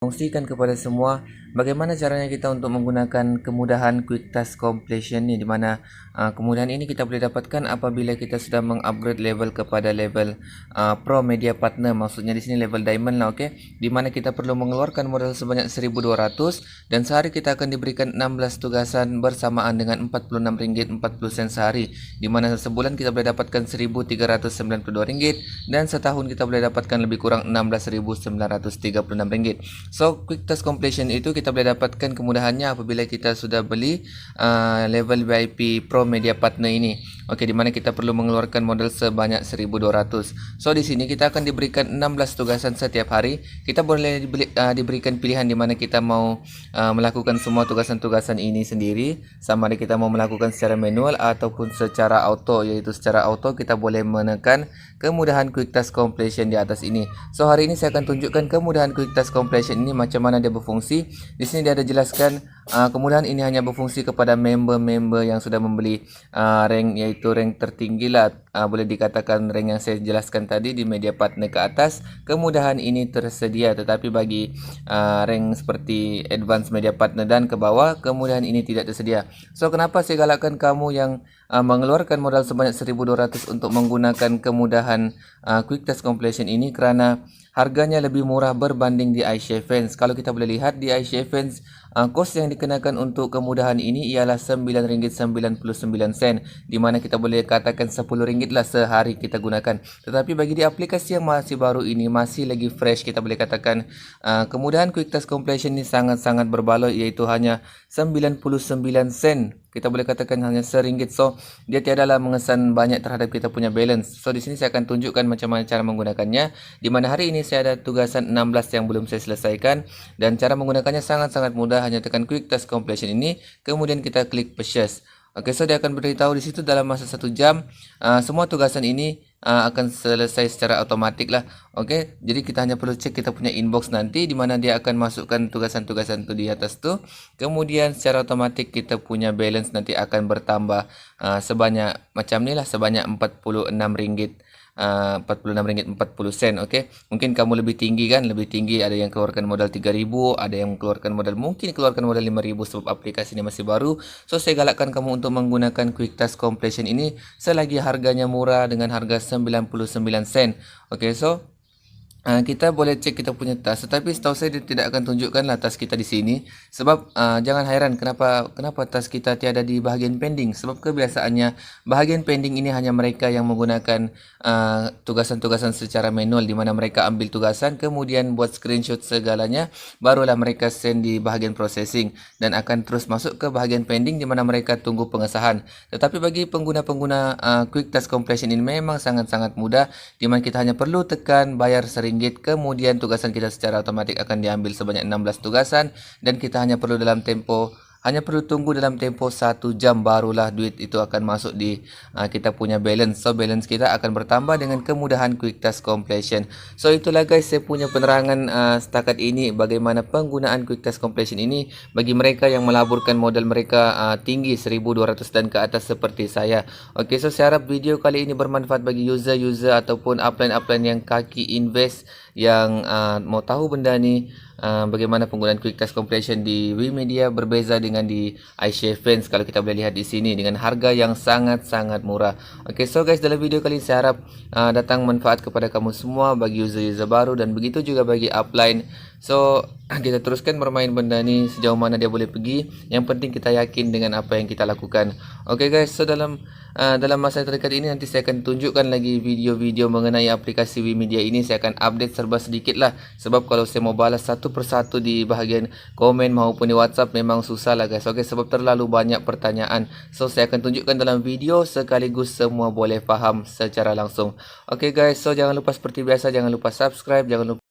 Fungsikan kepada semua bagaimana caranya kita untuk menggunakan kemudahan Quick Task Completion ni, di mana kemudahan ini kita boleh dapatkan apabila kita sudah mengupgrade level kepada level Pro Media Partner. Maksudnya di sini level Diamond lah, okey. Di mana kita perlu mengeluarkan modal sebanyak 1.200 dan sehari kita akan diberikan 16 tugasan bersamaan dengan RM46.40 sehari. Di mana sebulan kita boleh dapatkan RM1.392 dan setahun kita boleh dapatkan lebih kurang RM16.936. So Quick Task Completion itu kita boleh dapatkan kemudahannya apabila kita sudah beli level VIP Pro Media Partner ini. Okey, di mana kita perlu mengeluarkan modal sebanyak 1.200. So di sini kita akan diberikan 16 tugasan setiap hari. Kita boleh diberikan pilihan di mana kita mau melakukan semua tugasan-tugasan ini sendiri, sama ada kita mau melakukan secara manual ataupun secara auto. Iaitu secara auto kita boleh menekan kemudahan Quick Task Completion di atas ini. So hari ini saya akan tunjukkan kemudahan Quick Task Completion ini macam mana dia berfungsi. Di sini dia ada jelaskan kemudahan ini hanya berfungsi kepada member-member yang sudah membeli rank, iaitu rank tertinggi lah. Boleh dikatakan rank yang saya jelaskan tadi di media partner ke atas, kemudahan ini tersedia. Tetapi bagi rank seperti advance media partner dan ke bawah, kemudahan ini tidak tersedia. So kenapa saya galakkan kamu yang mengeluarkan modal sebanyak 1.200 untuk menggunakan kemudahan Quick Task Completion ini? Kerana harganya lebih murah berbanding di iShareFans. Kalau kita boleh lihat di iShareFans, kos yang dikenakan untuk kemudahan ini ialah RM9.99, di mana kita boleh katakan RM10 lah sehari kita gunakan. Tetapi bagi di aplikasi yang masih baru ini, masih lagi fresh, kita boleh katakan kemudahan Quick Task Completion ini sangat-sangat berbaloi, iaitu hanya 99 sen. Kita boleh katakan hanya RM1. So dia tiadalah mengesan banyak terhadap kita punya balance. So di sini saya akan tunjukkan macam mana cara menggunakannya, di mana hari ini saya ada tugasan 16 yang belum saya selesaikan, dan cara menggunakannya sangat-sangat mudah. Hanya tekan Quick Task Completion ini, kemudian kita klik purchase. Okey, so dia akan beritahu di situ dalam masa 1 jam semua tugasan ini akan selesai secara automatik lah. Okey, jadi kita hanya perlu cek kita punya inbox nanti, di mana dia akan masukkan tugasan-tugasan tu di atas tu. Kemudian secara automatik kita punya balance nanti akan bertambah sebanyak macam ni lah, sebanyak RM46. RM46.40. Okey, mungkin kamu lebih tinggi kan, lebih tinggi, ada yang keluarkan modal 3.000, ada yang keluarkan modal, mungkin keluarkan modal 5.000 sebab aplikasi ini masih baru. So saya galakkan kamu untuk menggunakan Quick Task Completion ini selagi harganya murah dengan harga 99 sen. Okey, so kita boleh cek kita punya task, tetapi setahu saya dia tidak akan tunjukkanlah task kita di sini. Sebab jangan hairan kenapa task kita tiada di bahagian pending. Sebab kebiasaannya bahagian pending ini hanya mereka yang menggunakan tugasan-tugasan secara manual, di mana mereka ambil tugasan kemudian buat screenshot segalanya, barulah mereka send di bahagian processing dan akan terus masuk ke bahagian pending, di mana mereka tunggu pengesahan. Tetapi bagi pengguna-pengguna Quick Task Completion ini memang sangat-sangat mudah, di mana kita hanya perlu tekan bayar RM1, kemudian tugasan kita secara otomatik akan diambil sebanyak 16 tugasan, dan kita hanya perlu tunggu dalam tempo 1 jam, barulah duit itu akan masuk di kita punya balance. So balance kita akan bertambah dengan kemudahan Quick Task Completion. So itulah guys, saya punya penerangan setakat ini bagaimana penggunaan Quick Task Completion ini bagi mereka yang melaburkan modal mereka tinggi 1.200 dan ke atas seperti saya. Okey, so saya harap video kali ini bermanfaat bagi user ataupun upline yang kaki invest, yang mau tahu benda ni, bagaimana penggunaan Quick Task Completion di WeMedia berbeza dengan di iShareFans. Kalau kita boleh lihat di sini dengan harga yang sangat-sangat murah. Okey, so guys, dalam video kali ini saya harap datang manfaat kepada kamu semua, bagi user baru dan begitu juga bagi upline. So kita teruskan bermain benda ni sejauh mana dia boleh pergi. Yang penting kita yakin dengan apa yang kita lakukan. Okey guys, so dalam masa terdekat ini nanti saya akan tunjukkan lagi video-video mengenai aplikasi WeMedia ini. Saya akan update serba sedikit lah, sebab kalau saya mau balas satu persatu di bahagian komen maupun di WhatsApp memang susah lah guys. Okey, sebab terlalu banyak pertanyaan. So saya akan tunjukkan dalam video sekaligus semua boleh faham secara langsung. Okey guys, so jangan lupa seperti biasa, jangan lupa subscribe, jangan lupa